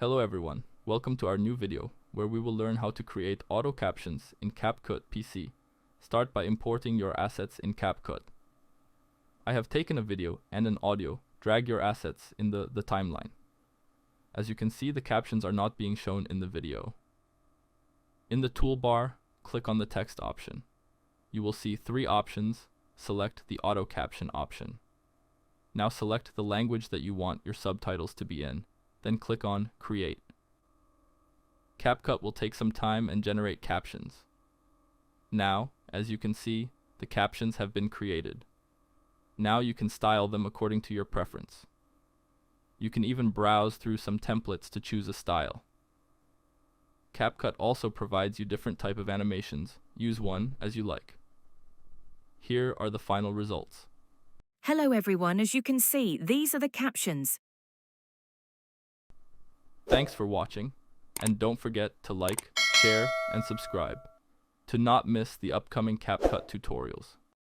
Hello everyone, welcome to our new video, where we will learn how to create auto captions in Capcut PC. Start by importing your assets in Capcut. I have taken a video and an audio, drag your assets in the timeline. As you can see, the captions are not being shown in the video. In the toolbar, click on the text option. You will see three options. Select the auto caption option. Now select the language that you want your subtitles to be in, then click on Create. Capcut will take some time and generate captions. Now, as you can see, the captions have been created. Now you can style them according to your preference. You can even browse through some templates to choose a style. Capcut also provides you different type of animations. Use one as you like. Here are the final results. Hello everyone, as you can see, these are the captions. Thanks for watching, and don't forget to like, share, and subscribe to not miss the upcoming Capcut tutorials.